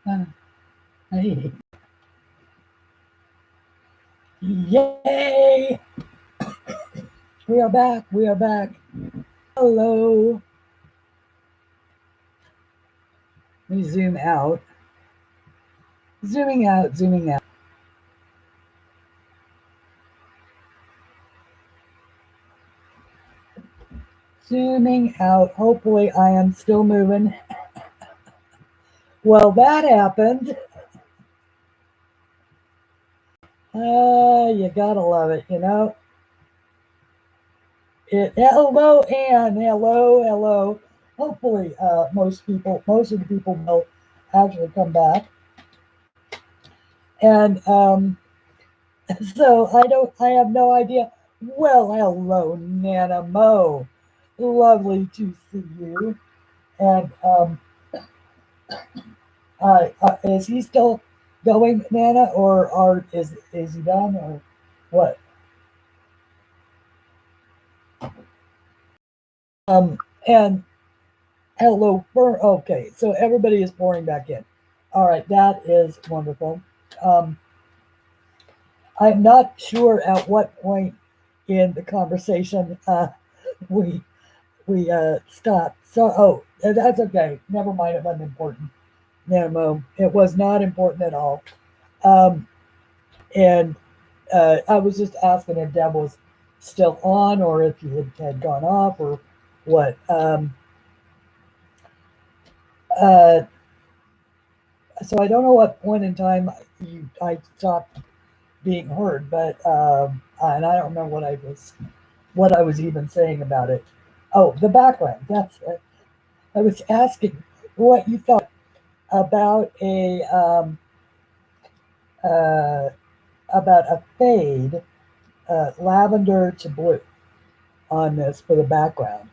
Uh, hey. Yay! We are back. We are back. Hello. Let me zoom out. Zooming out, zooming out. Zooming out. Hopefully, I am still moving. Well, that happened. You gotta love it, you know? Hello, Anne. Hello, hello. Hopefully, most of the people will actually come back. And so I have no idea. Well, hello, Nana Mo. Lovely to see you. And is he still going, Nana, or is he done, or what? And hello, okay, so everybody is pouring back in. All right, that is wonderful. Um, I'm not sure at what point in the conversation we stopped. So, that's okay. Never mind. It wasn't important. No, it was not important at all. Um, and I was just asking if Deb was still on or if he had gone off or what. Uh, so I don't know what point in time I stopped being heard, but and I don't remember what I was even saying about it. Oh, the background. That's it. I was asking what you thought about uh, a fade, lavender to blue on this for the background.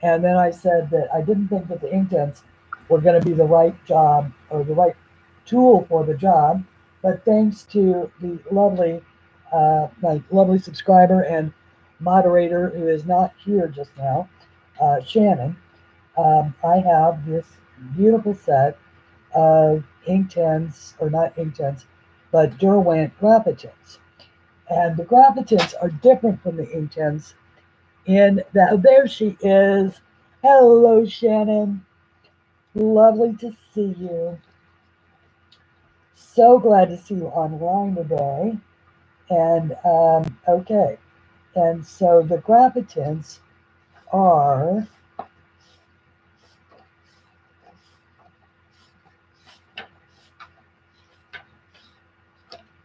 And then I said that I didn't think that the Inktense were going to be the right job or the right tool for the job, but thanks to the my lovely subscriber and moderator who is not here just now, Shannon, I have this beautiful set of Inktense, or not Inktense, but Derwent Graphitints. And the Graphitints are different from the Inktense in that, oh, there she is. Hello, Shannon. Lovely to see you. So glad to see you online today. And okay, and so the Graphitints are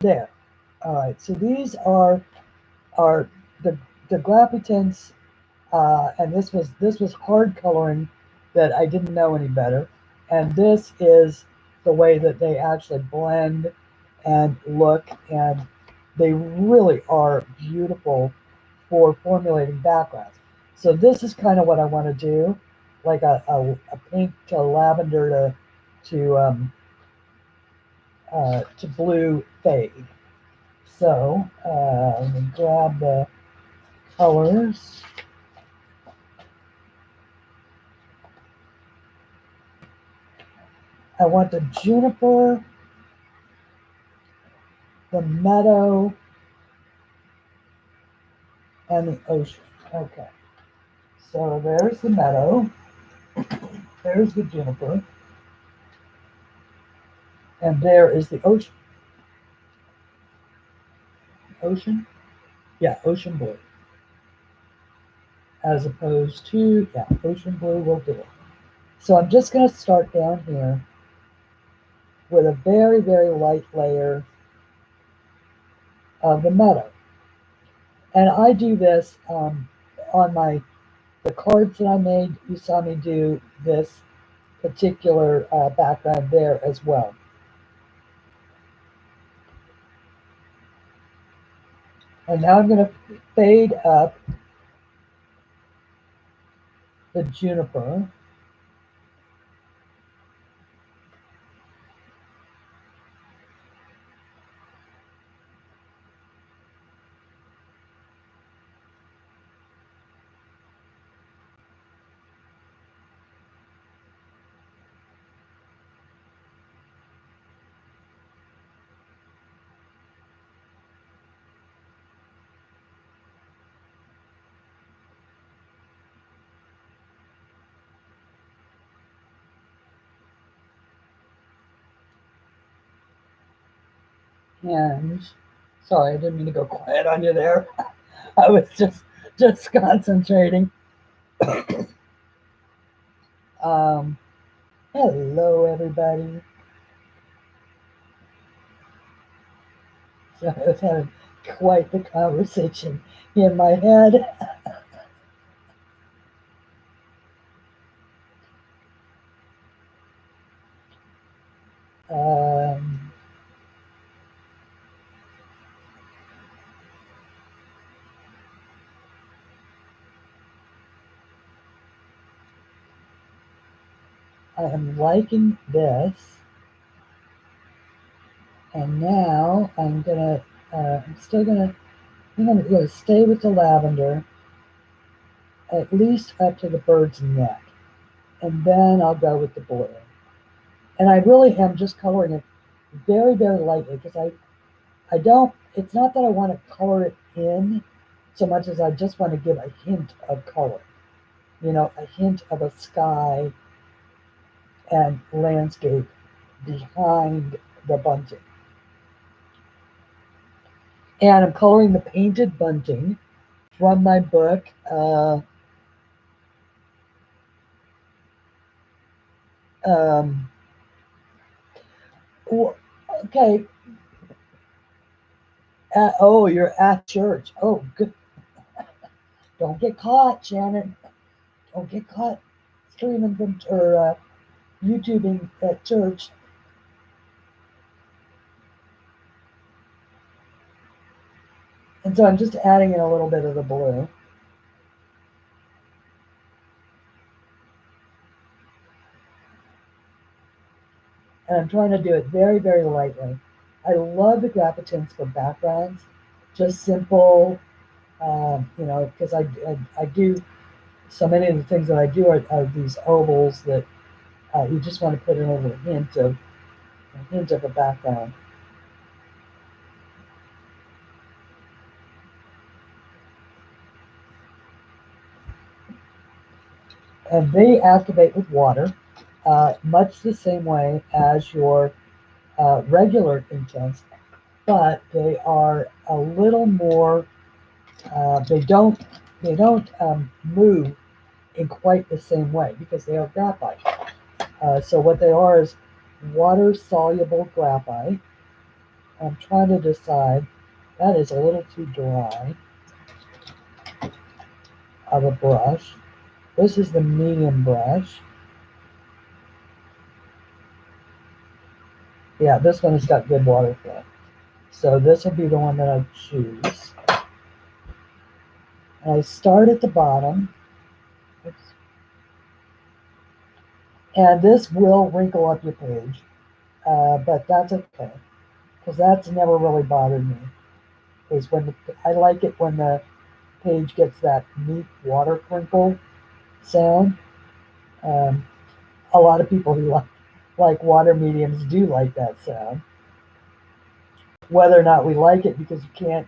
there. All right, so these are the Graphitints, and this was hard coloring that I didn't know any better, and this is the way that they actually blend and look, and they really are beautiful for formulating backgrounds. So this is kind of what I want to do, like a pink to lavender to blue fade. So let me grab the colors. I want the juniper, the meadow, and the ocean. Okay, so there's the meadow, there's the juniper, and there is the ocean. Ocean? Yeah, ocean blue. As opposed to, yeah, ocean blue will do it. So I'm just going to start down here with a very, very light layer of the meadow. And I do this on the cards that I made. You saw me do this particular background there as well. And now I'm going to fade up the juniper. And sorry, I didn't mean to go quiet on you there. I was just concentrating. Um, Hello, everybody. So I was having quite the conversation in my head. Um, I am liking this, and now I'm still gonna, I'm gonna stay with the lavender at least up to the bird's neck, and then I'll go with the blue. And I really am just coloring it very, very lightly because I don't, it's not that I want to color it in so much as I just want to give a hint of color, a hint of a sky and landscape behind the bunting. And I'm coloring the painted bunting from my book. Um, okay. Oh, you're at church. Oh, good. Don't get caught, Shannon. Don't get caught streaming from or YouTubing at church. And so I'm just adding in a little bit of the blue. And I'm trying to do it very, very lightly. I love the graphic tints for backgrounds, just simple, because I do so many of the things that I do are these ovals that you just want to put in a little hint of a background. And they activate with water, much the same way as your regular Inktense, but they are a little more. They don't move in quite the same way because they are graphite. So what they are is water soluble graphite. I'm trying to decide. That is a little too dry of a brush. This is the medium brush. Yeah, this one has got good water flow. So this will be the one that I choose. And I start at the bottom. Oops. And this will wrinkle up your page, but that's okay because that's never really bothered me. Is when I like it when the page gets that neat water crinkle sound. Um, a lot of people who like water mediums do like that sound. Whether or not we like it because you can't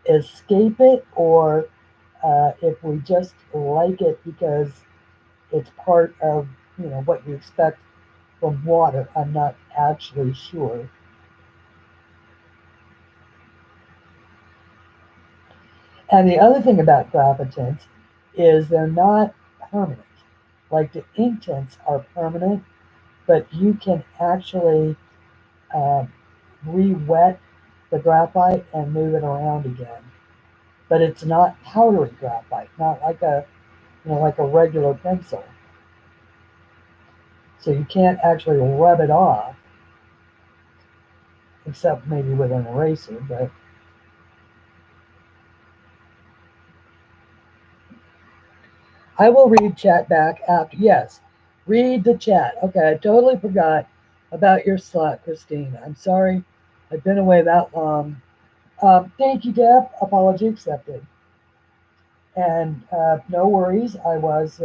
escape it, or if we just like it because it's part of what you expect from water, I'm not actually sure. And the other thing about graphitints is they're not permanent. Like the Inktense are permanent, but you can actually uh, re-wet the graphite and move it around again. But it's not powdery graphite, not like a regular pencil. So you can't actually rub it off, except maybe with an eraser. But I will read chat back after. Yes, read the chat. Okay, I totally forgot about your slot, Christine. I'm sorry, I've been away that long. Thank you, Deb. Apology accepted. And no worries. I was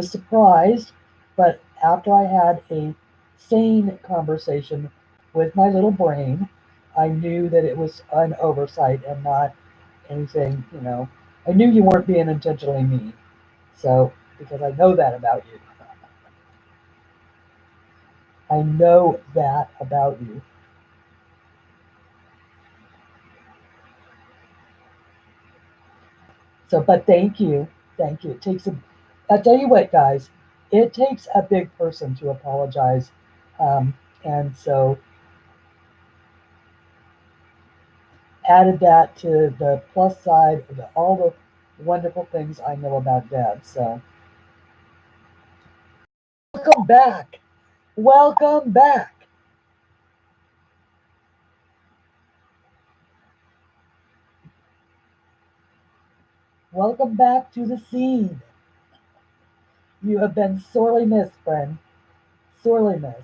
surprised, but after I had a sane conversation with my little brain, I knew that it was an oversight and not anything. I knew you weren't being intentionally mean. So because I know that about you, I know that about you. So, but thank you. Thank you. It takes I'll tell you what, guys, it takes a big person to apologize. Um, and so added that to the plus side of all the wonderful things I know about Deb. So, welcome back. Welcome back. Welcome back to the scene. You have been sorely missed, friend. Sorely missed.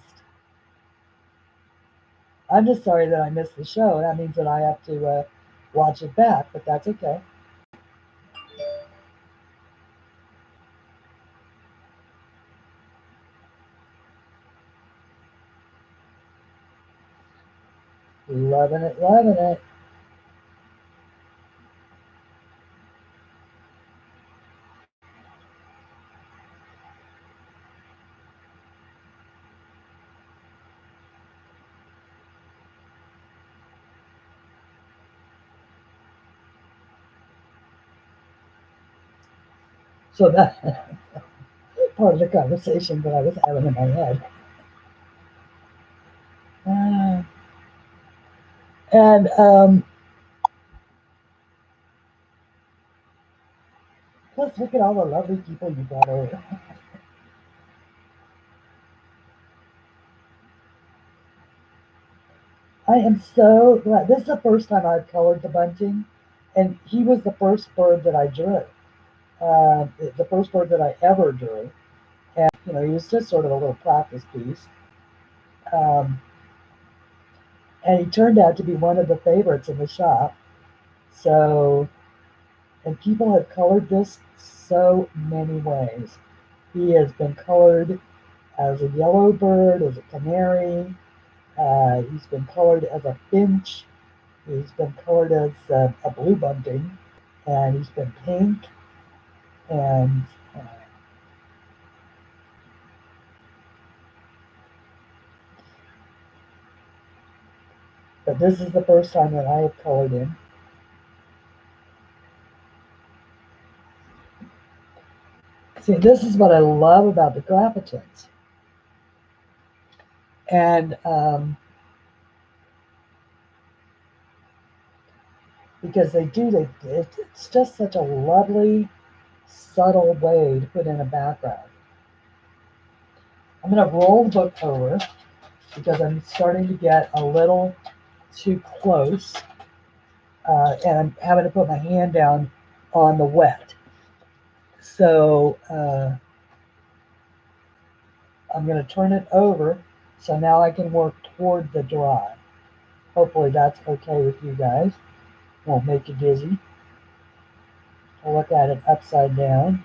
I'm just sorry that I missed the show. That means that I have to watch it back, but that's okay. Loving it, loving it. So that part of the conversation that I was having in my head. Uh, and plus, look at all the lovely people you brought over. I am so glad. This is the first time I've colored the bunting, and he was the first bird that I drew. The first bird that I ever drew. And, he was just sort of a little practice piece. Um, and he turned out to be one of the favorites in the shop. So, and people have colored this so many ways. He has been colored as a yellow bird, as a canary. He's been colored as a finch. He's been colored as a blue bunting, and he's been pink. And but this is the first time that I have colored him. See, this is what I love about the Graphitins, and because it's just such a lovely, subtle way to put in a background. I'm going to roll the book over because I'm starting to get a little too close, and I'm having to put my hand down on the wet. So I'm going to turn it over so now I can work toward the dry. Hopefully that's okay with you guys. Won't make you dizzy. I'll look at it upside down.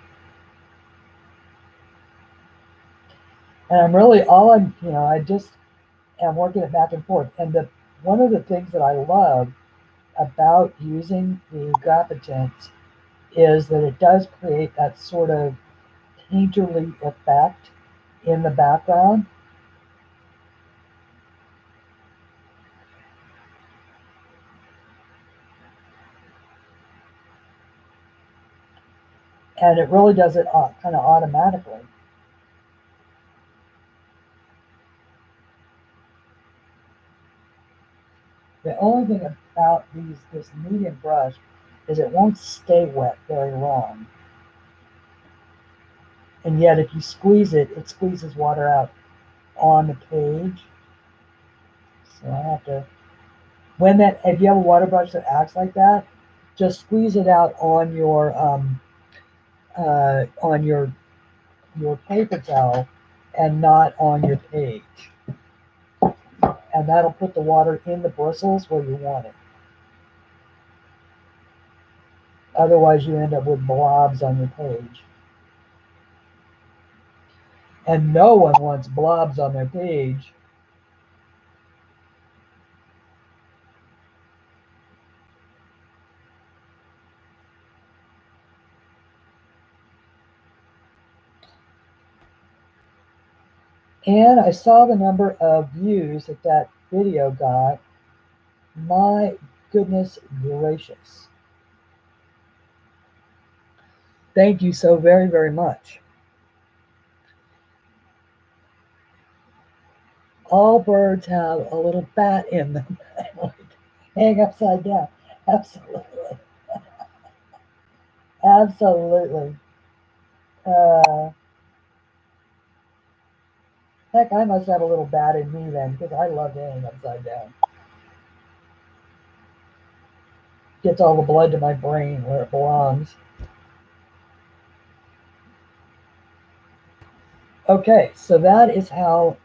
And I'm really I just am working it back and forth. And one of the things that I love about using the Graphitins is that it does create that sort of painterly effect in the background. And it really does it kind of automatically. The only thing about this medium brush is it won't stay wet very long. And yet if you squeeze it, it squeezes water out on the page. So I have to, if you have a water brush that acts like that, just squeeze it out on your paper towel and not on your page. And that'll put the water in the bristles where you want it. Otherwise, you end up with blobs on your page. And no one wants blobs on their page. And I saw the number of views that video got. My goodness gracious. Thank you so very, very much. All birds have a little bat in them, like hang upside down. Absolutely, absolutely. Uh, Heck, I must have a little bat in me then, because I love hanging upside down. Gets all the blood to my brain where it belongs. Okay, so that is how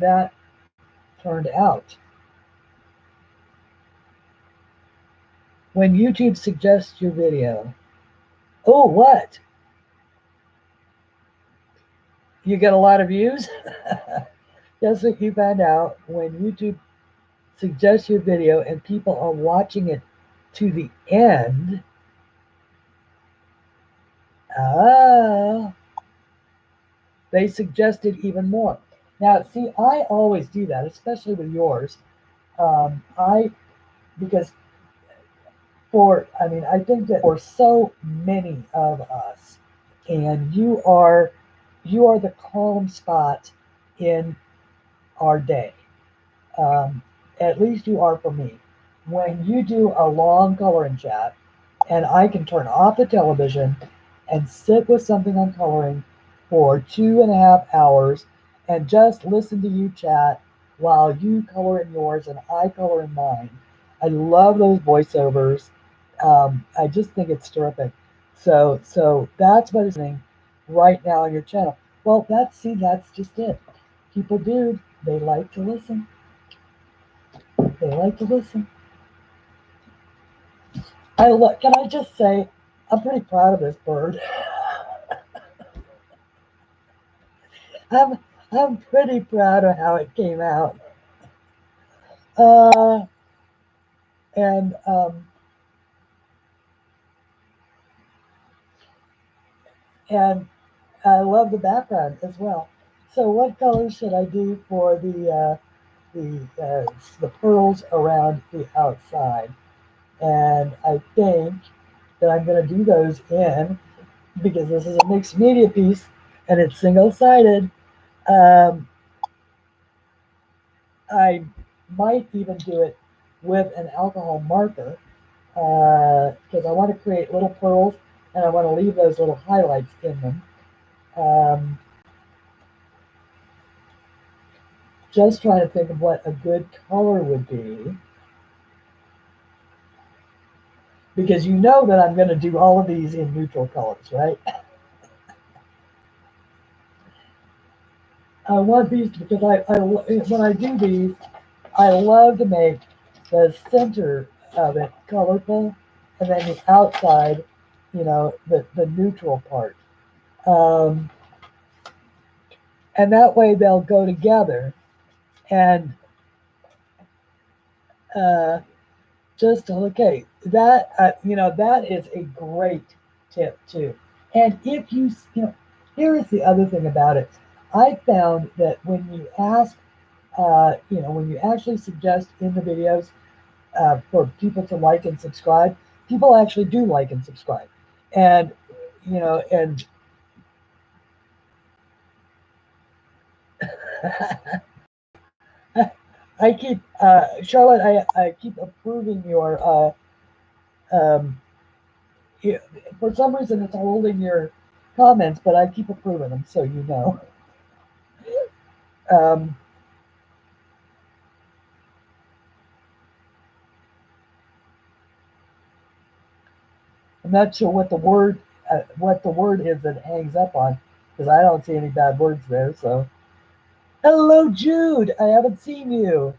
that turned out. When YouTube suggests your video, oh, what? You get a lot of views? Guess what you found out when YouTube suggests your video and people are watching it to the end. Ah, they suggested even more. Now, see, I always do that, especially with yours. I because I think that for so many of us, and you are the calm spot in our day. Um, at least you are for me. When you do a long coloring chat, and I can turn off the television and sit with something I'm coloring for 2.5 hours and just listen to you chat while you color in yours and I color in mine. I love those voiceovers. I just think it's terrific. So that's what is happening right now on your channel. Well, that's just it. People do. They like to listen. They like to listen. Can I just say, I'm pretty proud of this bird. I'm I'm pretty proud of how it came out. Uh, and and I love the background as well. So what color should I do for the pearls around the outside? And I think that I'm going to do those in, because this is a mixed media piece and it's single-sided. Um, I might even do it with an alcohol marker, because I want to create little pearls and I want to leave those little highlights in them. Um, just trying to think of what a good color would be, because you know that I'm going to do all of these in neutral colors, right? I want these because when I do these, I love to make the center of it colorful and then the outside, the neutral part. Um, and that way they'll go together. And uh, just okay, that is a great tip too. And if here is the other thing about it. I found that when you ask, when you actually suggest in the videos for people to like and subscribe, people actually do like and subscribe. And and I keep Charlotte, I keep approving your um, you, for some reason it's holding your comments, but I keep approving them, so you know. Um, I'm not sure what the word is that it hangs up on, because I don't see any bad words there. So, hello, Jude. I haven't seen you.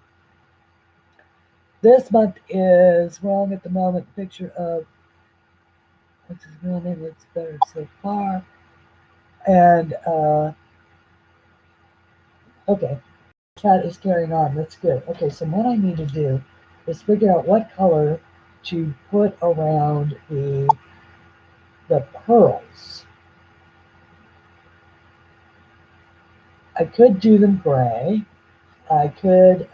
This month is wrong at the moment. Picture of what's his real name looks better so far. And okay, chat is carrying on. That's good. Okay, so what I need to do is figure out what color to put around the pearls. I could do them gray. I could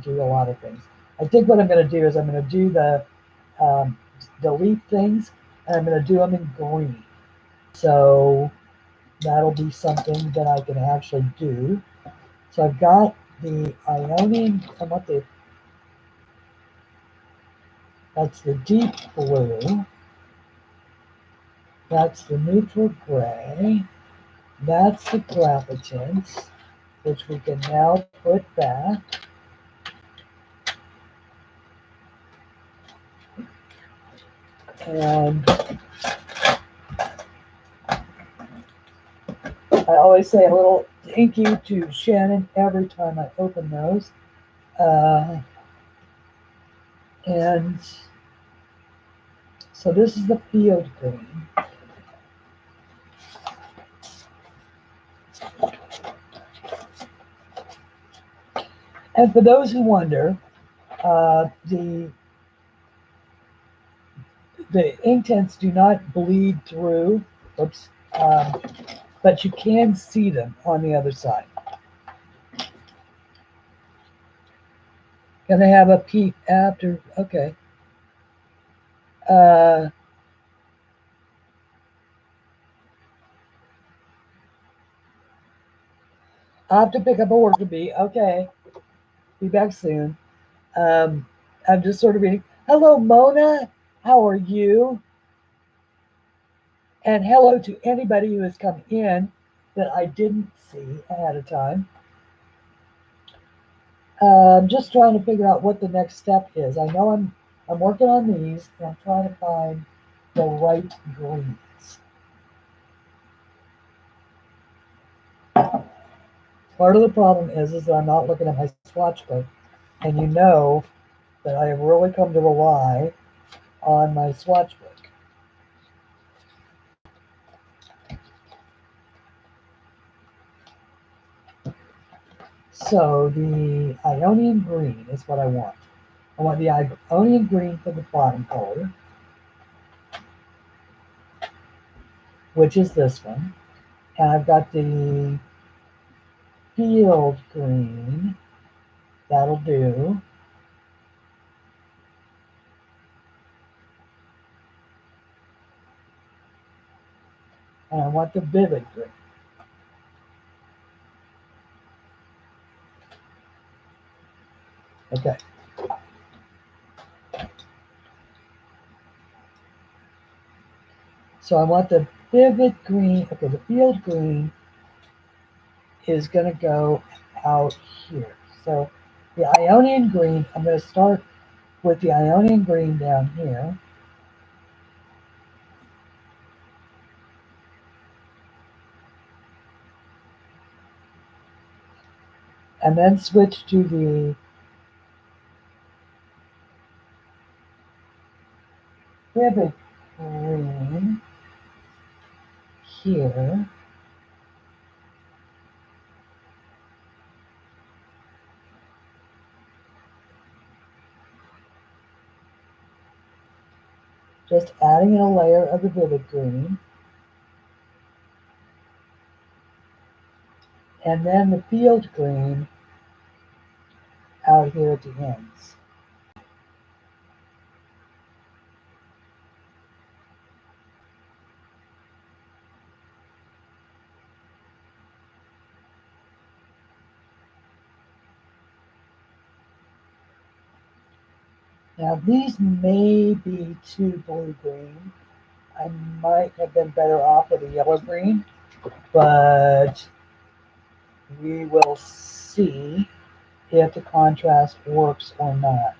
do a lot of things. I think what I'm going to do is I'm going to do the delete things, and I'm going to do them in green. So that'll be something that I can actually do. So I've got the Ionian, that's the deep blue, that's the neutral gray, that's the Gravitints, which we can now put back. And I always say a little thank you to Shannon every time I open those. And so this is the field green. And for those who wonder, the Inktense do not bleed through, oops, but you can see them on the other side. Gonna have a peek after, okay. I'll have to pick up a worker bee, okay. Be back soon. I'm just sort of reading. Hello, Mona. How are you? And hello to anybody who has come in that I didn't see ahead of time. I'm just trying to figure out what the next step is. I know I'm working on these, and I'm trying to find the right greens. Part of the problem is that I'm not looking at my swatch book, and you know that I have really come to rely on my swatch book. So the Ionian green is what I want. I want the Ionian green for the bottom color, which is this one. And I've got the field green. That'll do. And I want the vivid green. Okay. So I want the vivid green. Okay, the field green is going to go out here. So the Ionian green, I'm going to start with the Ionian green down here. And then switch to the vivid green here. Just adding in a layer of the vivid green. And then the field green out here at the ends. Now these may be too blue-green. I might have been better off with a yellow-green, but we will see if the contrast works or not.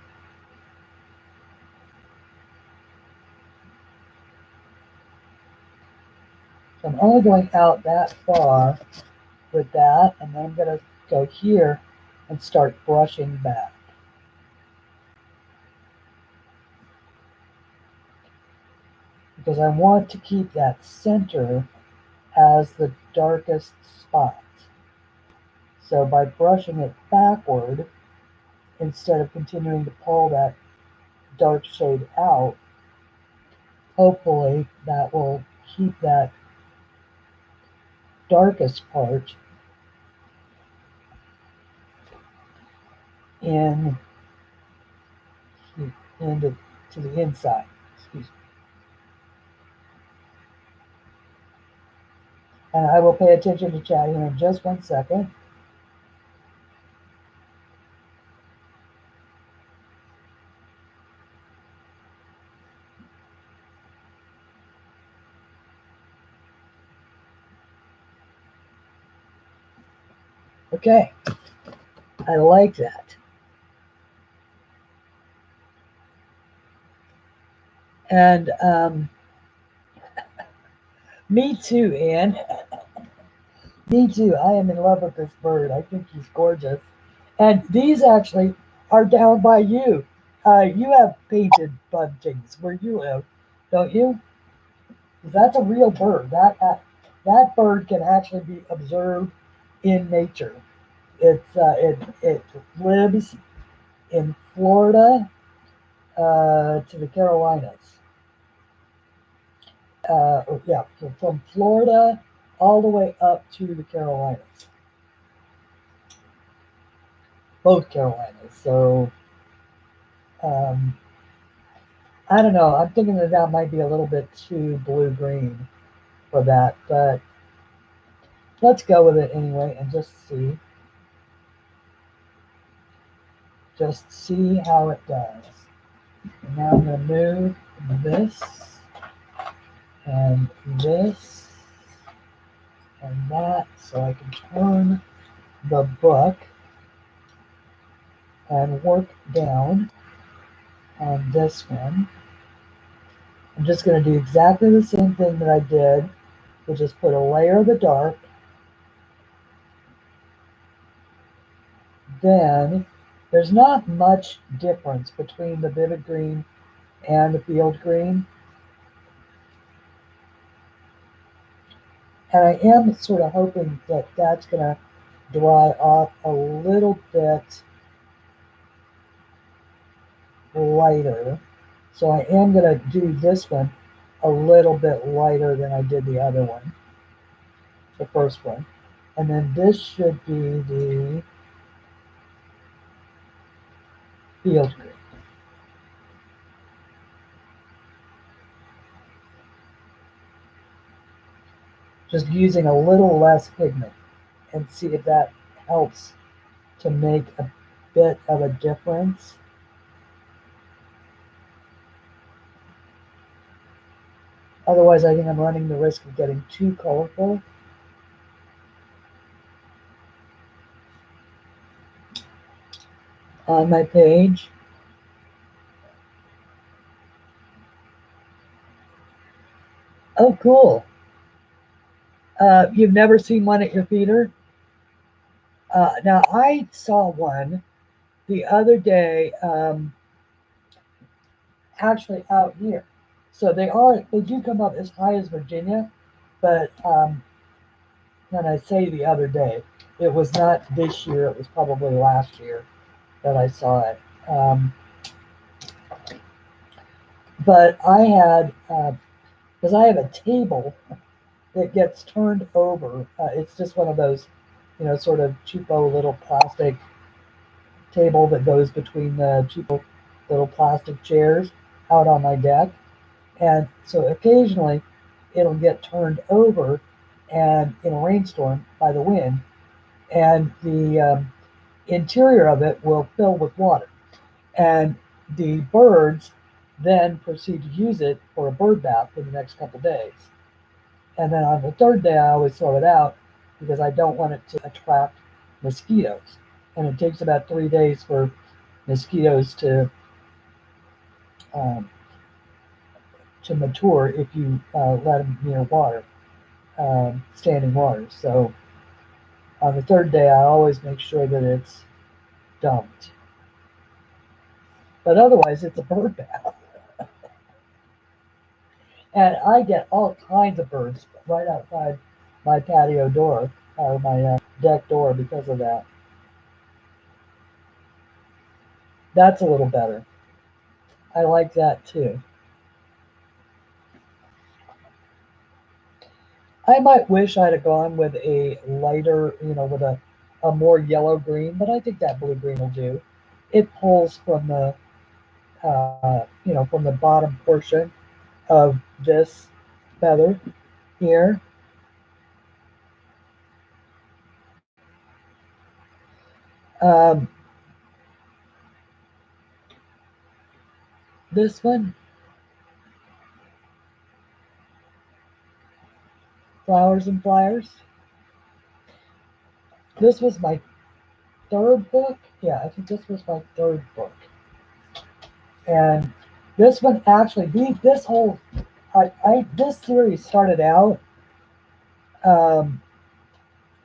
So I'm only going out that far with that, and then I'm going to go here and start brushing back. Because I want to keep that center as the darkest spot. So by brushing it backward, instead of continuing to pull that dark shade out, hopefully that will keep that darkest part in into to the inside. Excuse me. And I will pay attention to chat here in just 1 second. Okay, I like that. And me too, Anne. Me too. I am in love with this bird. I think he's gorgeous. And these actually are down by you. You have painted buntings where you live, don't you? 'Cause that's a real bird. That bird can actually be observed in nature. It lives in Florida to the Carolinas. Yeah, from Florida all the way up to the Carolinas, both Carolinas. So um, I don't know. I'm thinking that that might be a little bit too blue green for that, but let's go with it anyway and just see how it does. And now I'm going to move this and this and that so I can turn the book and work down on this one. I'm just going to do exactly the same thing that I did, which is put a layer of the dark, then there's not much difference between the vivid green and the field green. And I am sort of hoping that that's going to dry off a little bit lighter. So I am going to do this one a little bit lighter than I did the other one, the first one. And then this should be the field green. Just using a little less pigment and see if that helps to make a bit of a difference. Otherwise, I think I'm running the risk of getting too colorful. On my page. Oh, cool. You've never seen one at your theater? Now, I saw one the other day, actually out here. So they do come up as high as Virginia, but when I say the other day, it was not this year, it was probably last year that I saw it. But I had, because I have a table that gets turned over. It's just one of those, sort of cheapo little plastic table that goes between the cheapo little plastic chairs out on my deck. And so occasionally it'll get turned over and in a rainstorm by the wind, and the interior of it will fill with water. And the birds then proceed to use it for a bird bath for the next couple days. And then on the third day, I always throw it out because I don't want it to attract mosquitoes. And it takes about 3 days for mosquitoes um, to mature if you let them near water, standing water. So on the third day, I always make sure that it's dumped. But otherwise, it's a bird bath. And I get all kinds of birds right outside my patio door or my deck door because of that. That's a little better. I like that too. I might wish I'd have gone with a lighter, with a more yellow green, but I think that blue green will do. It pulls from from the bottom portion of this feather here. Um, this one, Flowers and Flyers. This was my third book. Yeah, I think this was my third book. And this one actually, this whole, this series started out, um,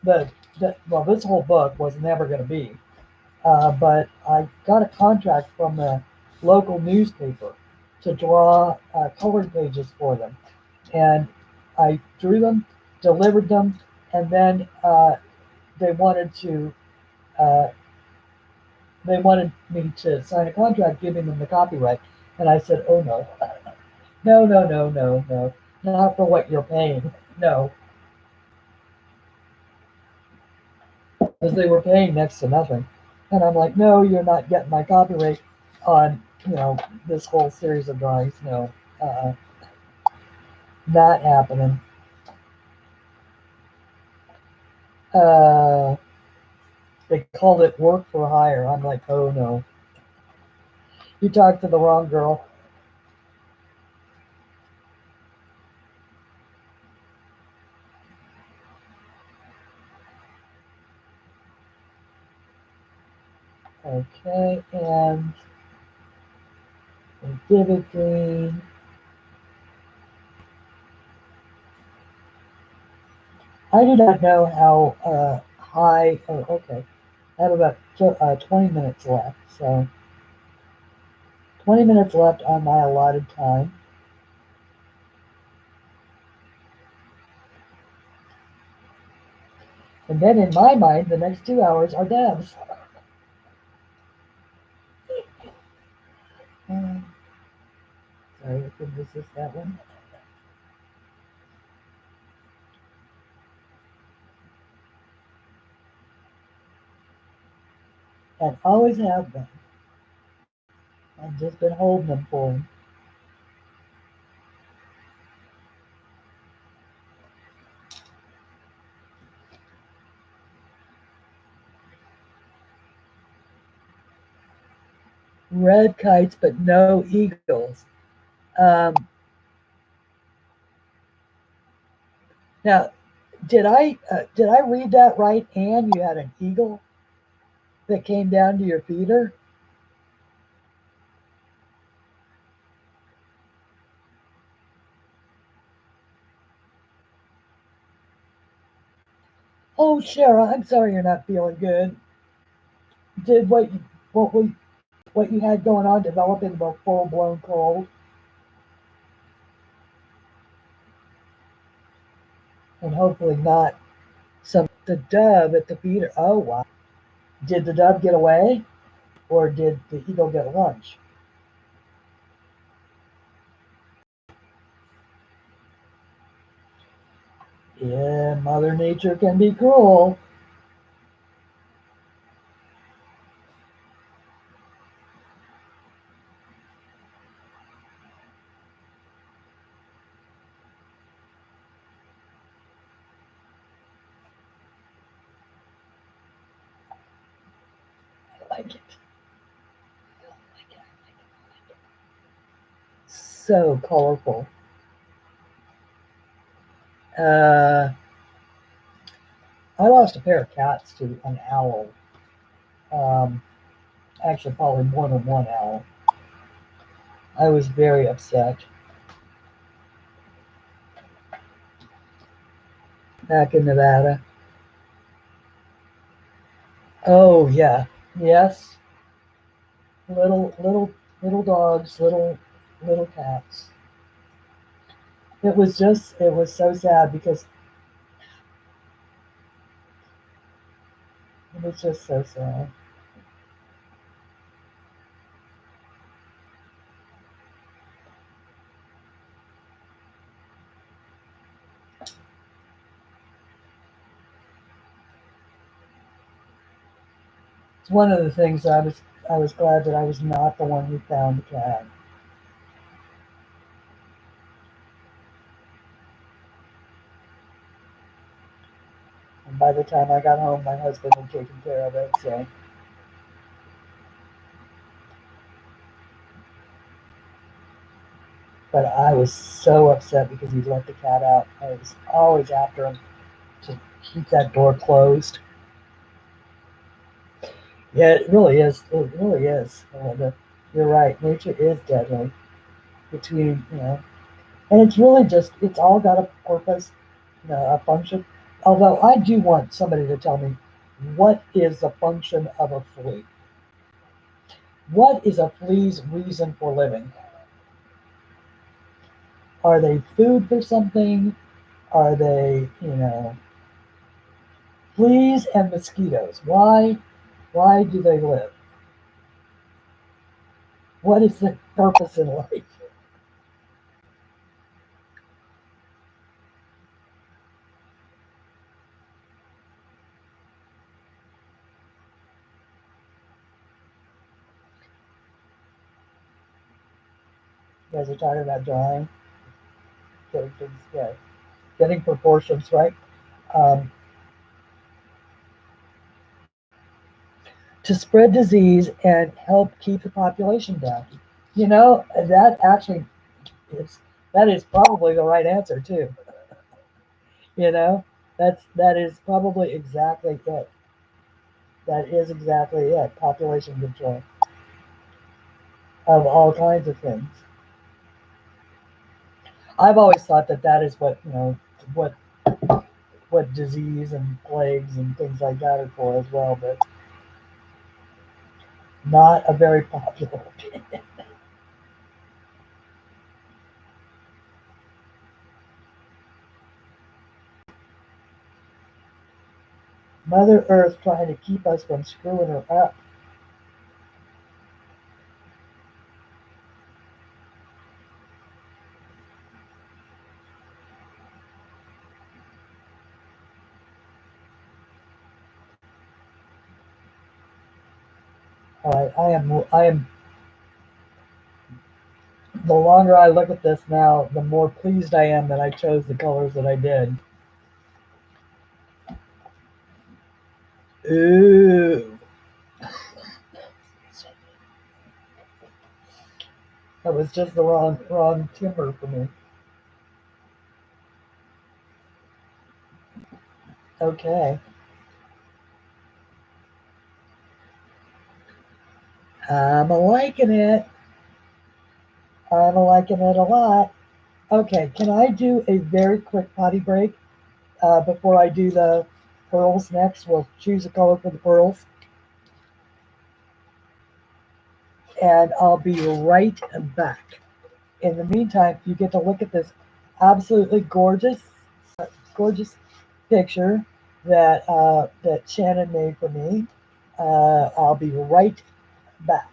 well, this whole book was never going to be, but I got a contract from the local newspaper to draw colored pages for them. And I drew them, delivered them, and then they wanted to, uh, they wanted me to sign a contract giving them the copyright. And I said, oh no, no, no, no, no, no, not for what you're paying. No, because they were paying next to nothing. And I'm like, no, you're not getting my copyright on, this whole series of drawings. No, uh, not happening. Uh, they called it work for hire. I'm like, oh no, you talked to the wrong girl. Okay, and vivid green. I do not know how high. Oh, okay. I have about 20 minutes left. So 20 minutes left on my allotted time. And then in my mind, the next 2 hours are Deb's. Um, sorry, I couldn't resist that one. And always have been. I've just been holding them for him. Red kites, but no eagles. Um, now, did I read that right? Anne, you had an eagle that came down to your feeder? Oh, Shara, I'm sorry you're not feeling good. Did what you had going on develop into a full blown cold? And hopefully not some the dove at the feeder. Oh wow. Did the dove get away or did the eagle get lunch? Yeah, Mother Nature can be cruel. I like it. I like it. I like it. So colorful. Uh, I lost a pair of cats to an owl. Um, actually, probably more than one owl. I was very upset back in Nevada. Oh yeah, yes, little dogs, little cats. It was so sad because it was just so sad. It's one of the things I was glad that I was not the one who found the cat. And by the time I got home, my husband had taken care of it. So But I was so upset because he let the cat out. I was always after him to keep that door closed. Yeah, it really is. It really is. You're right. Nature is deadly. Between and it's really just it's all got a purpose, a function. Although I do want somebody to tell me what is the function of a flea. What is a flea's reason for living? Are they food for something? Are they, fleas and mosquitoes? Why do they live? What is the purpose in life? You guys are talking about drawing, getting things, yeah, getting proportions right. Um, to spread disease and help keep the population down. That actually is that is probably the right answer too. You know, that is probably exactly it. That is exactly it. Population control of all kinds of things. I've always thought that that is what what disease and plagues and things like that are for as well, but not a very popular opinion. Mother Earth trying to keep us from screwing her up. I am the longer I look at this now, the more pleased I am that I chose the colors that I did. Ooh, that was just the wrong timber for me. Okay, I'm liking it. I'm liking it a lot. Okay, can I do a very quick potty break before I do the pearls next? We'll choose a color for the pearls, and I'll be right back. In the meantime, you get to look at this absolutely gorgeous picture that Shannon made for me. I'll be right back.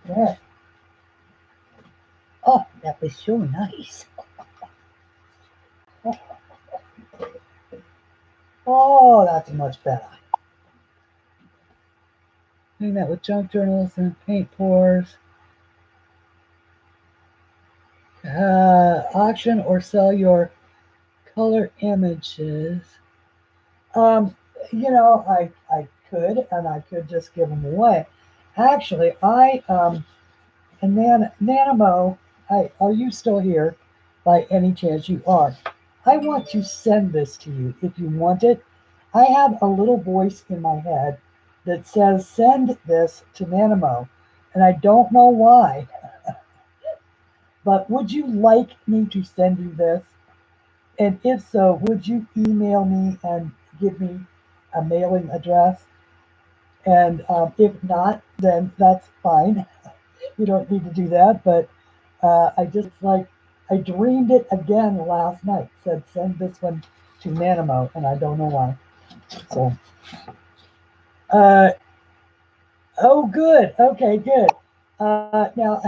Okay. Oh, that was so nice. Oh, that's much better. Doing that with junk journals and paint pours. Auction or sell your color images. Um, I could, and I could just give them away. Actually, and Nanimo, are you still here? By any chance you are? I want to send this to you if you want it. I have a little voice in my head that says, send this to Nanimo. And I don't know why, but would you like me to send you this? And if so, would you email me and give me a mailing address? And if not, then that's fine. You don't need to do that. But I just like, I dreamed it again last night. Said, send this one to Nanimo, and I don't know why. So, uh, oh, good. Okay, good. Now,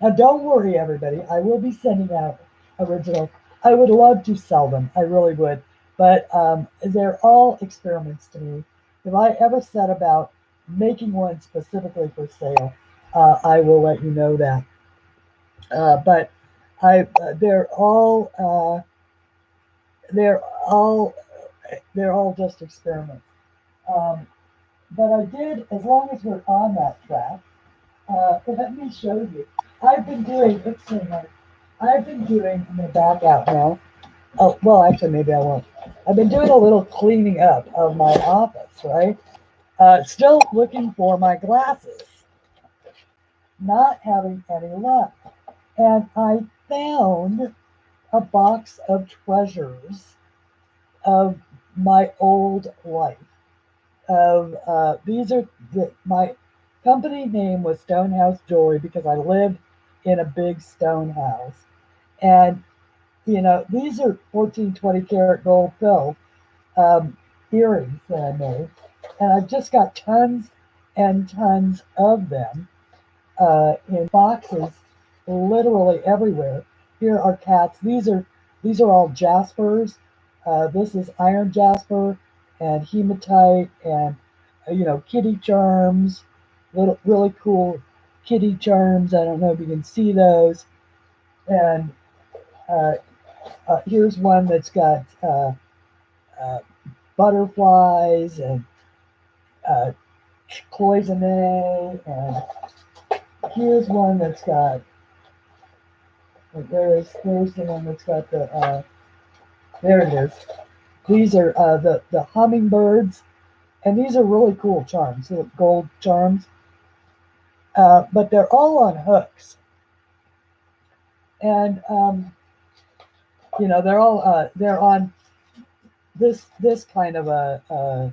now, don't worry, everybody. I will be sending out originals. I would love to sell them. I really would. But they're all experiments to me. If I ever set about making one specifically for sale, I will let you know that. But I, they're all, they're all just experiments. Um, but I did, as long as we're on that track. Let me show you. I've been doing, let's see, I've been doing, I'm going to back out now. Oh, well, actually, maybe I won't. I've been doing a little cleaning up of my office, right? Still looking for my glasses, not having any luck. And I found a box of treasures of my old life. Of these are my company name was Stonehouse Jewelry because I lived in a big stone house, and these are 14, 20 karat gold filled um, earrings that I made, and I've just got tons and tons of them in boxes, literally everywhere. Here are cats. These are all jaspers. This is iron jasper and hematite and kitty charms, little really cool kitty charms. I don't know if you can see those. And uh, here's one that's got uh, butterflies and uh, cloisonne, and here's one that's got there's the one that's got the there it is. These are the hummingbirds, and these are really cool charms, little gold charms. But they're all on hooks, and they're on this kind of a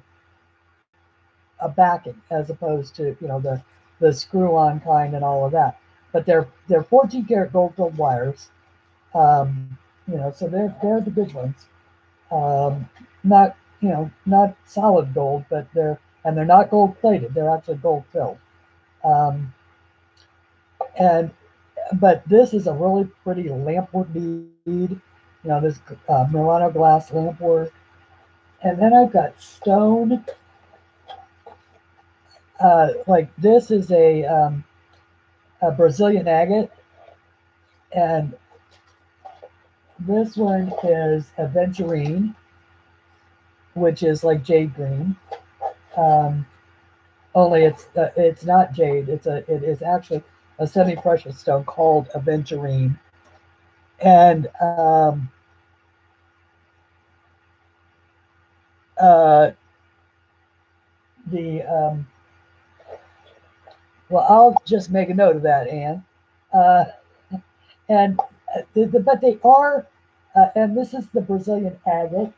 backing as opposed to the screw-on kind and all of that. But they're 14 karat gold filled wires. So they're the good ones. Not not solid gold, but they're not gold plated. They're actually gold filled. Um, and but this is a really pretty lampwork bead. This Murano glass lampwork, and then I've got stone. Like this is a Brazilian agate, and this one is aventurine, which is like jade green. Um, Only it's not jade. It is actually a semi-precious stone called aventurine, and uh, the well, I'll just make a note of that, Anne. Uh, and but they are, and this is the Brazilian agate,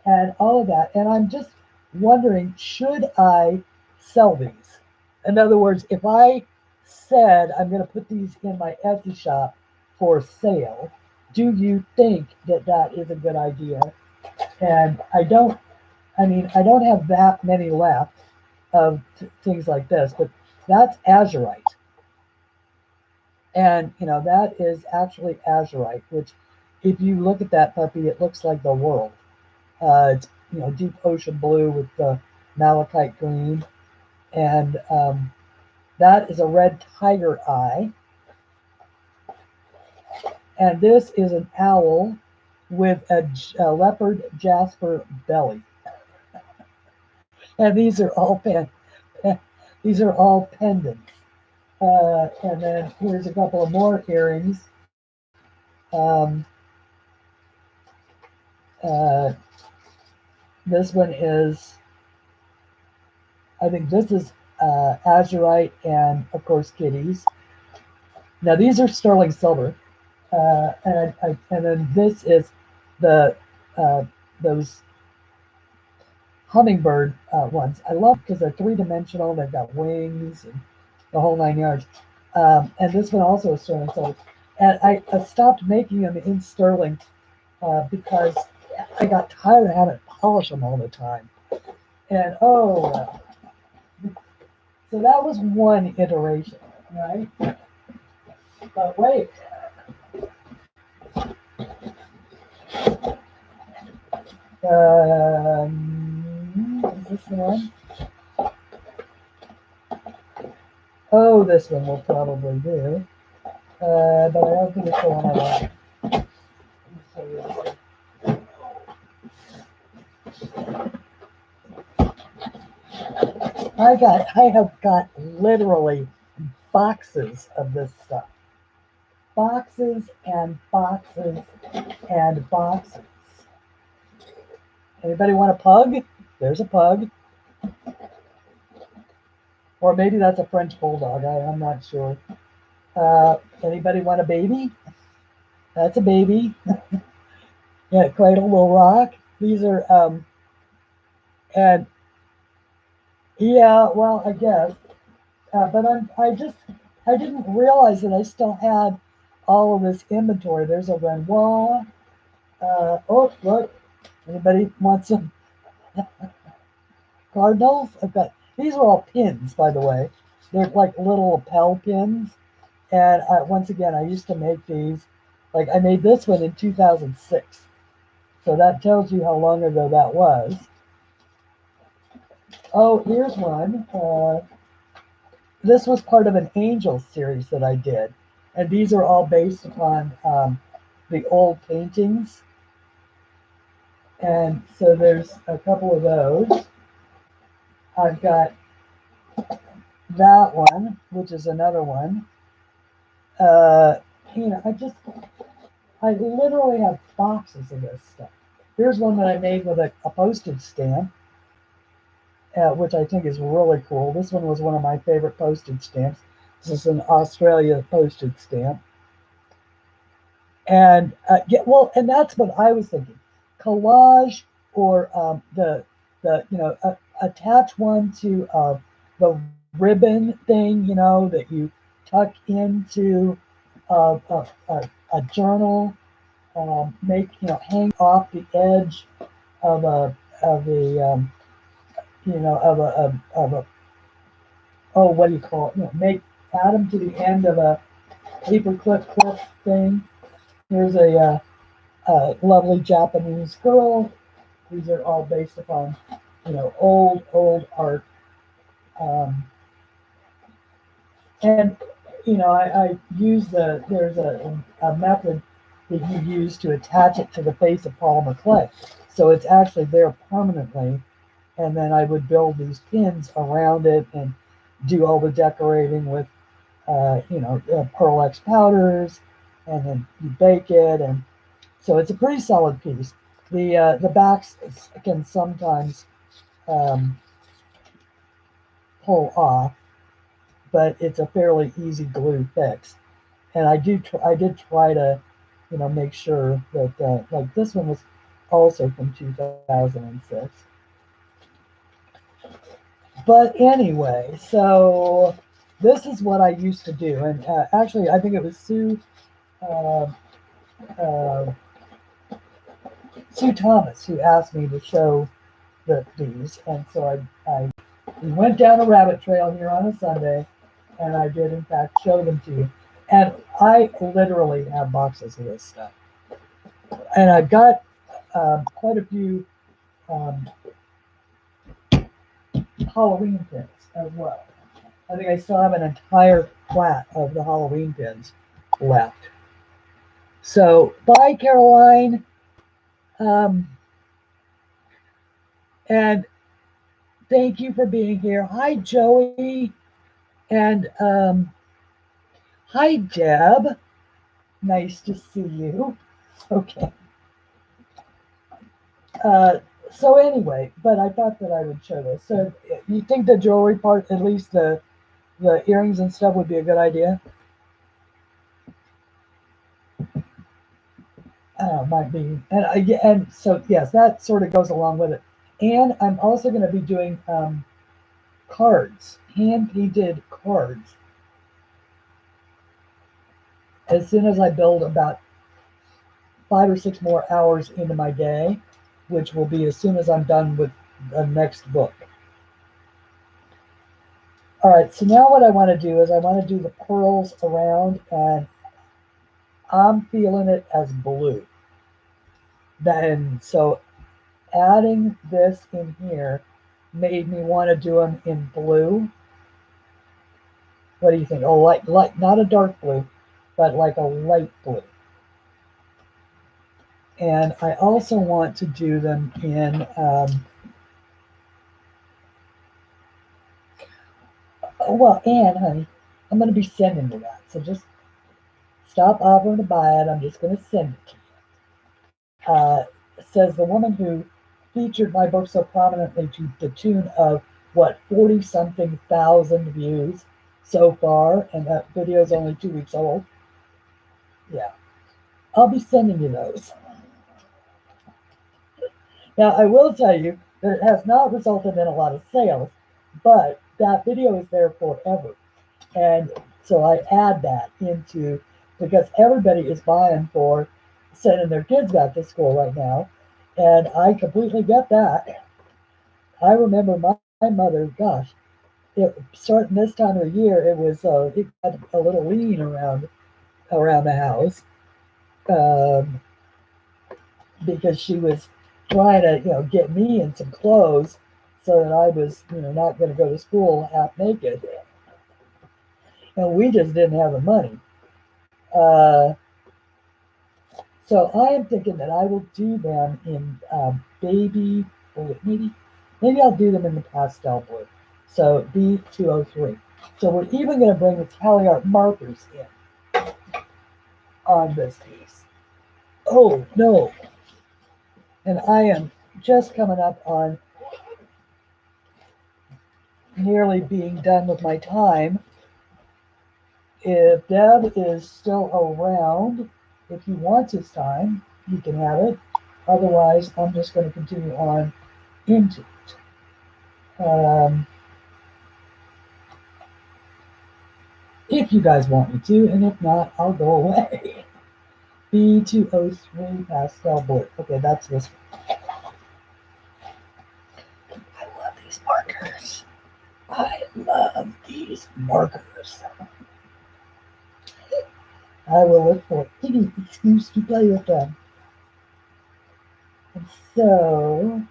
and all of that. And I'm just wondering, should I sell these? In other words, if I said I'm going to put these in my Etsy shop for sale, do you think that that is a good idea? And I don't have that many left of things like this, but that's azurite. And, that is actually azurite, which if you look at that puppy, it looks like the world. It's, deep ocean blue with the malachite green. And that is a red tiger eye. And this is an owl with a leopard jasper belly. And these are all these are all pendants. And then here's a couple of more earrings. Um, uh, This one is, I think this is azurite and of course kitties. Now these are sterling silver, and then this is the uh, those hummingbird ones. I love because they're three-dimensional. They've got wings and the whole 9 yards. And this one also is sterling silver. And I stopped making them in sterling because I got tired of having to polish them all the time. And so that was one iteration, right? But wait, is this the one? Oh, this one will probably do. But I don't think it's the one I want. I have got literally boxes of this stuff. Boxes and boxes and boxes. Anybody want a pug? There's a pug. Or maybe that's a French bulldog. I'm not sure. Anybody want a baby? That's a baby. Yeah, Cradle Will Rock. These are, and yeah, well, I guess. But I didn't realize that I still had all of this inventory. There's a Renoir. Oh, look. Anybody want some cardinals? I've got, these are all pins, by the way. They're like little lapel pins. And once again, I used to make these. Like I made this one in 2006. So that tells you how long ago that was. Oh, here's one. This was part of an Angels series that I did. And these are all based upon the old paintings. And so there's a couple of those. I've got that one, which is another one. Uh, I literally have boxes of this stuff. Here's one that I made with a postage stamp, which I think is really cool. This one was one of my favorite postage stamps. This is an Australia postage stamp. And yeah, well, and that's what I was thinking. Collage or attach one to the ribbon thing, that you tuck into a journal, make, off the edge of of a of a oh, what do you call it? Add them to the end of a paperclip clip thing. Here's a lovely Japanese girl. These are all based upon, old art. Um, and, I use there's a method that you use to attach it to the face of polymer clay. So it's actually there permanently. And then I would build these pins around it and do all the decorating with, Pearl X powders. And then you bake it. And so it's a pretty solid piece. The backs can sometimes um, pull off, but it's a fairly easy glue fix. And I did try to, make sure that like this one was also from 2006. But anyway, so this is what I used to do, and actually I think it was uh, uh, Sue Thomas who asked me to show these, and so I we went down a rabbit trail here on a Sunday, and I did in fact show them to you. And I literally have boxes of this stuff, and I've got quite a few um, Halloween pins as well. I think I still have an entire flat of the Halloween pins left. So bye, Caroline, um, and thank you for being here. Hi, Joey, and hi, Deb. Nice to see you. Okay. Uh, So anyway, but I thought that I would show this. So you think the jewelry part, at least the earrings and stuff, would be a good idea? Might be, and so yes, that sort of goes along with it. And I'm also going to be doing cards, hand painted cards, as soon as I build about 5 or 6 more hours into my day, which will be as soon as I'm done with the next book. All right, so now what I want to do is I want to do the pearls around, and I'm feeling it as blue. Then so adding this in here made me want to do them in blue. What do you think? Oh, light, not a dark blue, but like a light blue. And I also want to do them in, oh, well, and honey, I'm going to be sending you that. So just stop offering to buy it. I'm just going to send it to you. Says the woman who featured my book so prominently to the tune of what, 40 something thousand views so far, and that video is only 2 weeks old. Yeah, I'll be sending you those. Now, I will tell you that it has not resulted in a lot of sales, but that video is there forever. And so I add that into, because everybody is buying for sending their kids back to school right now. And I completely get that. I remember my mother, gosh, starting this time of the year, it got a little lean around the house, um, because she was trying to, get me in some clothes so that I was, not going to go to school half naked. And we just didn't have the money. Uh, so I am thinking that I will do them in baby blue. Maybe I'll do them in the pastel blue. So B203. So we're even going to bring the tally art markers in on this piece. Oh no! And I am just coming up on nearly being done with my time. If Deb is still around, if he wants his time, he can have it. Otherwise, I'm just going to continue on into it. If you guys want me to, and if not, I'll go away. B203 pastel blue. Okay, that's this one. I love these markers. I love these markers. I will look for any excuse to play with them. And so,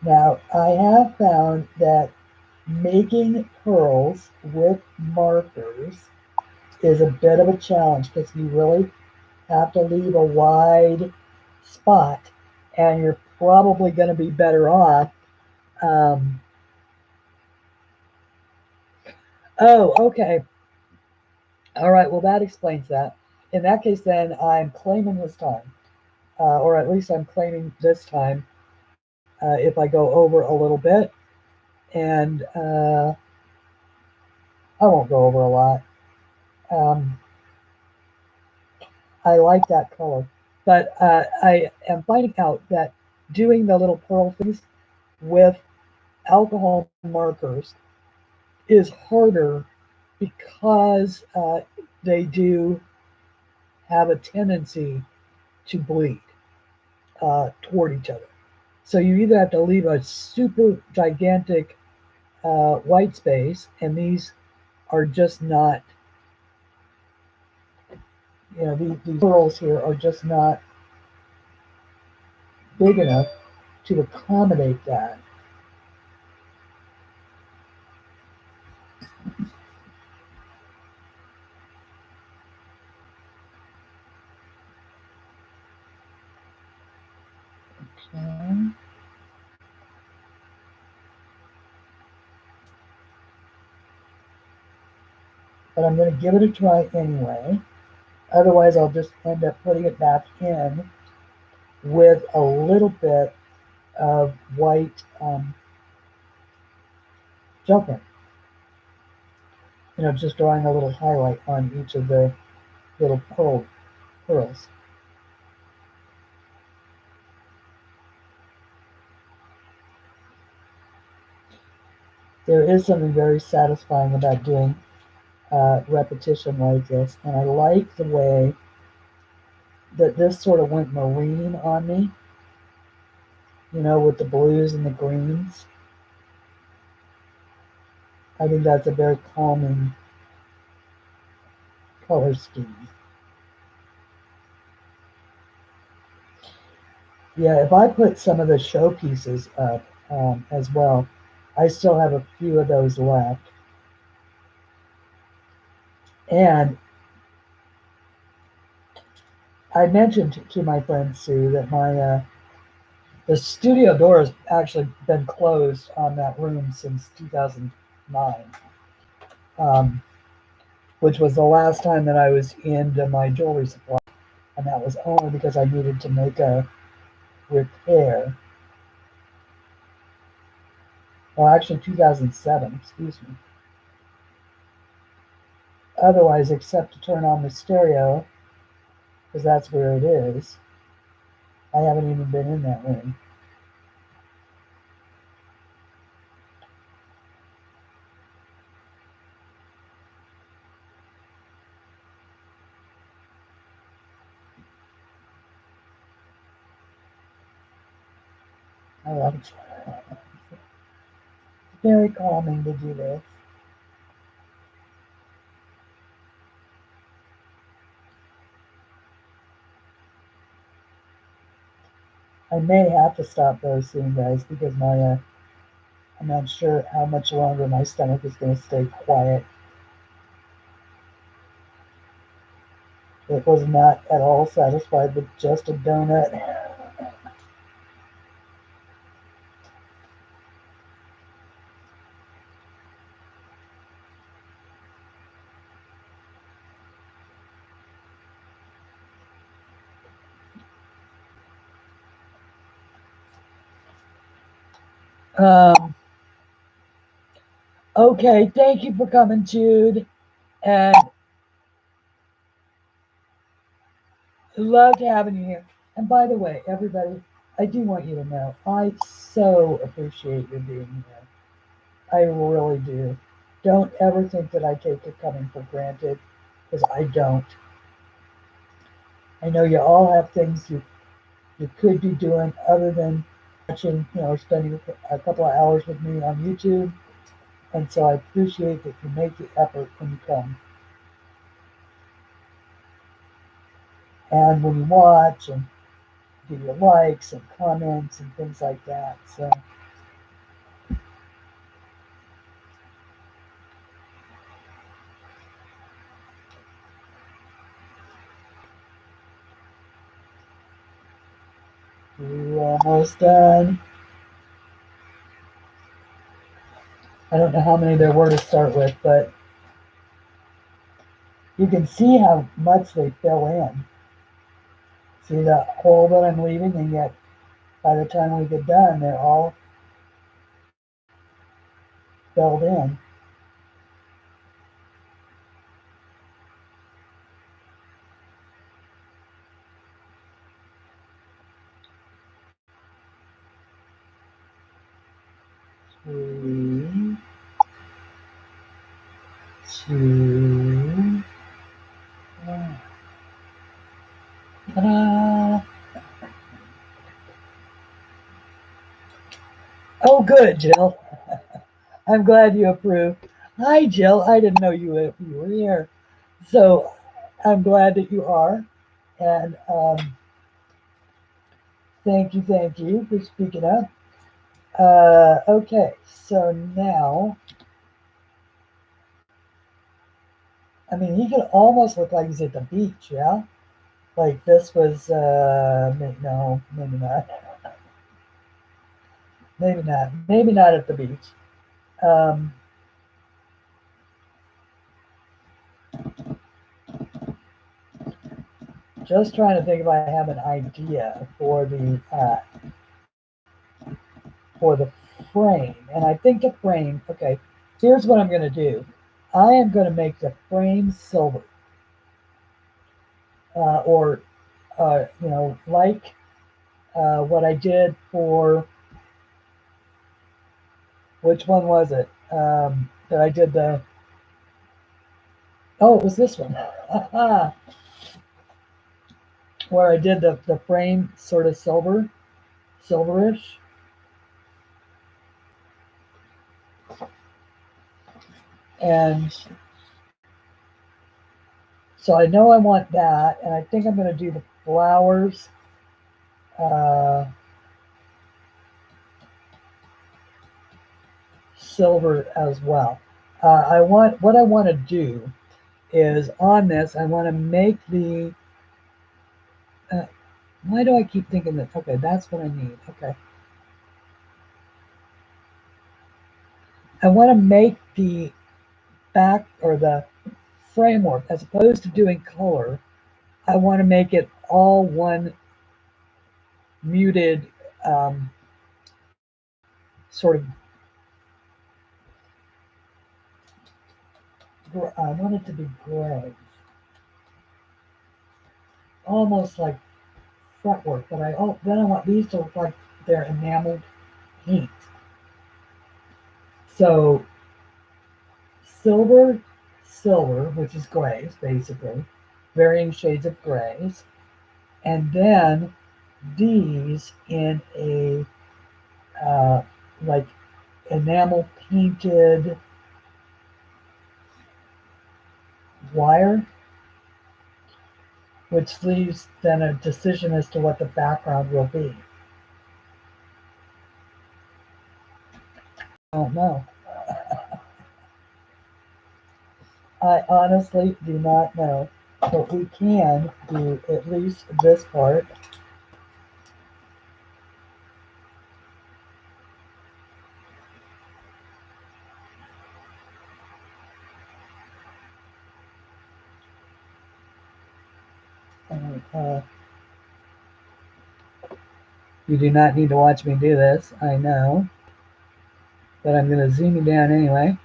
now I have found that making pearls with markers is a bit of a challenge because you really have to leave a wide spot, and you're probably going to be better off. Um, oh, okay. All right. Well, that explains that. In that case, then I'm claiming his time, or at least I'm claiming this time if I go over a little bit. And I won't go over a lot. Um, I like that color. But I am finding out that doing the little pearl things with alcohol markers is harder because they do have a tendency to bleed toward each other. So you either have to leave a super gigantic white space, and these are just not, these pearls here are just not big enough to accommodate that. Okay. But I'm going to give it a try anyway. Otherwise, I'll just end up putting it back in with a little bit of white gel pen. Just drawing a little highlight on each of the little pearls. There is something very satisfying about doing repetition like this, and I like the way that this sort of went marine on me, with the blues and the greens. I think that's a very calming color scheme. Yeah, if I put some of the showpieces up as well, I still have a few of those left. And I mentioned to my friend Sue that the studio door has actually been closed on that room since 2009, which was the last time that I was into my jewelry supply, and that was only because I needed to make a repair. Well, actually, 2007, excuse me. Otherwise, except to turn on the stereo, because that's where it is, I haven't even been in that room. I love it. It's very calming to do this. I may have to stop those soon, guys, because I'm not sure how much longer my stomach is going to stay quiet. It was not at all satisfied with just a donut. Um, okay, thank you for coming, Jude. And loved having you here. And by the way, everybody, I do want you to know I so appreciate you being here. I really do. Don't ever think that I take your coming for granted, because I don't. I know you all have things you could be doing other than watching, or spending a couple of hours with me on YouTube. And so I appreciate that you make the effort when you come. And when you watch and give your likes and comments and things like that. So we're almost done. I don't know how many there were to start with, but you can see how much they fill in. See the hole that I'm leaving, and yet by the time we get done, they're all filled in. Three, two, one. Ta-da! Oh, good, Jill. I'm glad you approve. Hi, Jill. I didn't know you were here. So I'm glad that you are. And thank you for speaking up. Okay, so now, I mean, he could almost look like he's at the beach, yeah? Like this was, no, maybe not. Maybe not. Maybe not at the beach. Um, Just trying to think if I have an idea for the frame. And I think the frame, okay, here's what I'm going to do. I am going to make the frame silver, or like what I did for, which one was it? That I did oh, it was this one. Where I did the frame sort of silverish. And so I know I want that, and I think I'm going to do the flowers uh, silver as well. What I want to do is on this, I want to make the, uh, why do I keep thinking that, okay, that's what I need, okay. I want to make the back or the framework, as opposed to doing color, I want to make it all one muted sort of, I want it to be gray, almost like fretwork, but then I want these to look like they're enameled paint. So silver, silver, which is grays basically, varying shades of grays, and then these in a like enamel painted wire, which leaves then a decision as to what the background will be. I don't know. I honestly do not know, but we can do at least this part. Uh, you do not need to watch me do this, I know, but I'm going to zoom you down anyway.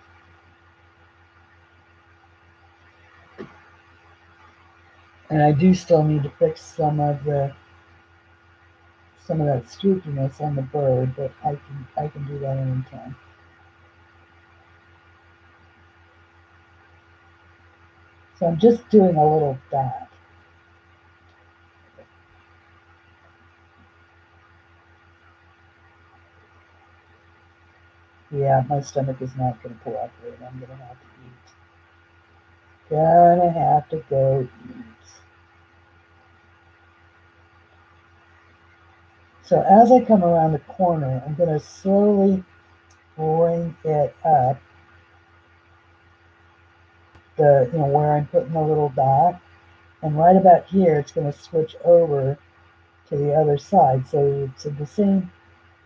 And I do still need to fix some of that streakiness on the bird, but I can do that anytime. So I'm just doing a little dot. Yeah, my stomach is not going to cooperate. I'm going to have to eat. Gonna have to go eat. So as I come around the corner, I'm going to slowly bring it up, where I'm putting the little dot. And right about here, it's going to switch over to the other side. So it's in the same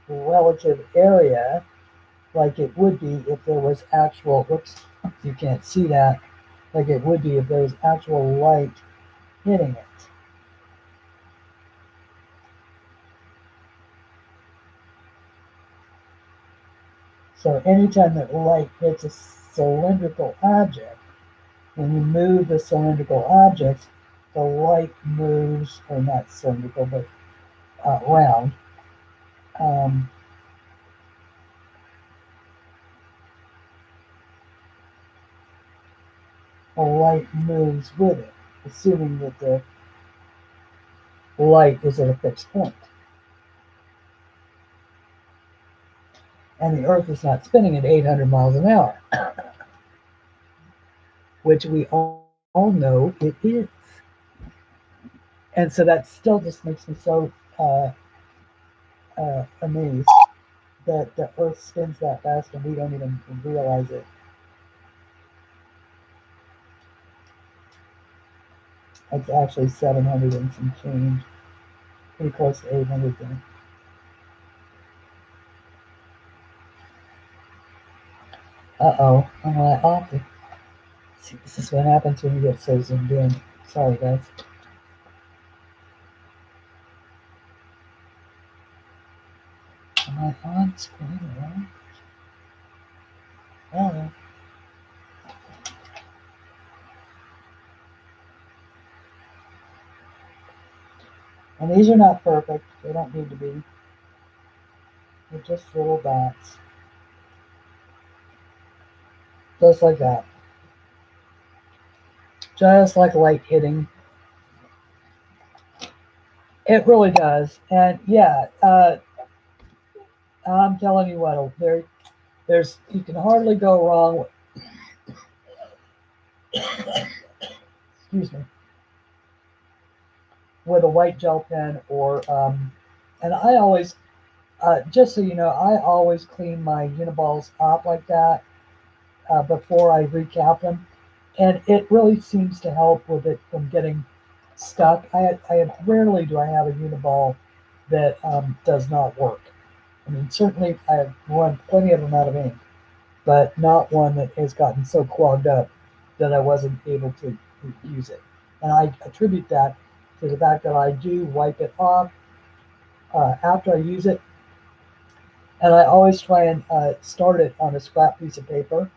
relative area like it would be if there was actual, whoops, you can't see that, like it would be if there was actual light hitting it. So anytime that light hits a cylindrical object, when you move the cylindrical objects, the light moves, or not cylindrical, but round. Um, the light moves with it, assuming that the light is at a fixed point. And the Earth is not spinning at 800 miles an hour, which we all know it is. And so that still just makes me so amazed that the Earth spins that fast and we don't even realize it. It's actually 700 and some change, pretty close to 800 then. Uh-oh, I'm off. See, this is what happens when you get so zoomed in. Sorry, guys. screen around. I don't know. And these are not perfect. They don't need to be. They're just little dots. Just like that. Just like light hitting. It really does. And yeah, I'm telling you what, there's you can hardly go wrong with, excuse me, with a white gel pen or and I always just so you know, I always clean my uniballs up like that before I recap them, and it really seems to help with it from getting stuck. I rarely do I have a uniball that does not work. I mean, certainly I have run plenty of them out of ink, but not one that has gotten so clogged up that I wasn't able to use it. And I attribute that to the fact that I do wipe it off after I use it, and I always try and start it on a scrap piece of paper,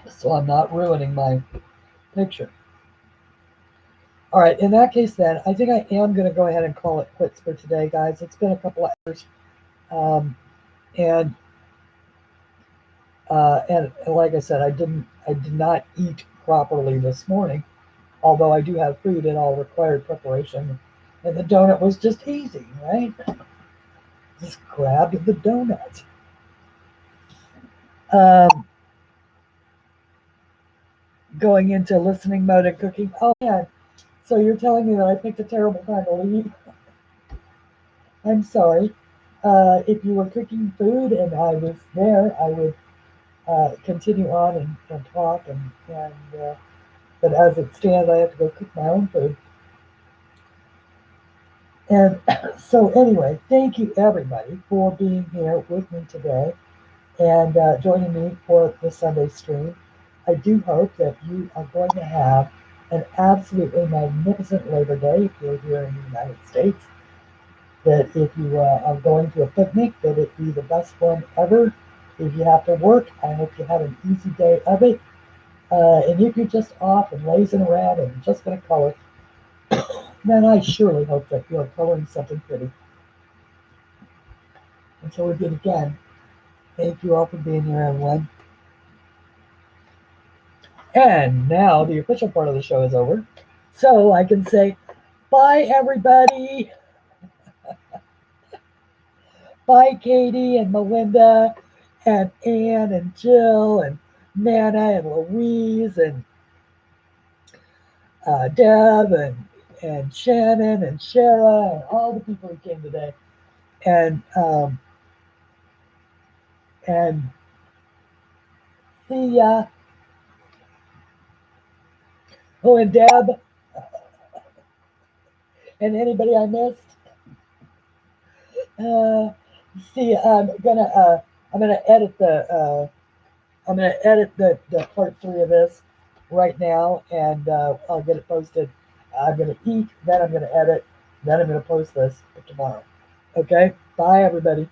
so I'm not ruining my picture. All right, in that case, then I think I am going to go ahead and call it quits for today, guys. It's been a couple of hours, um, and and like I said, I did not eat properly this morning. Although I do have food and all required preparation, and the donut was just easy, right? Just grabbed the donut. Um, Going into listening mode and cooking. Oh man! So you're telling me that I picked a terrible time to leave? I'm sorry. If you were cooking food and I was there, I would continue on and talk and but as it stands, I have to go cook my own food. And so anyway, thank you everybody for being here with me today and joining me for the Sunday stream. I do hope that you are going to have an absolutely magnificent Labor Day if you're here in the United States. That if you are going to a picnic, that it be the best one ever. If you have to work, I hope you have an easy day of it. And if you're just off and lazing around and just going to color, then I surely hope that you're coloring something pretty. Until we meet again, thank you all for being here, everyone. And now the official part of the show is over. So I can say, bye, everybody. Bye, Katie and Melinda and Anne and Jill and Nana and Louise and Deb and Shannon and Shara and all the people who came today. And and see ya. Oh, and Deb and anybody I missed. Uh, see, I'm gonna edit the part three of this right now, and I'll get it posted. I'm gonna eat, then I'm gonna edit, then I'm gonna post this for tomorrow. Okay, bye everybody.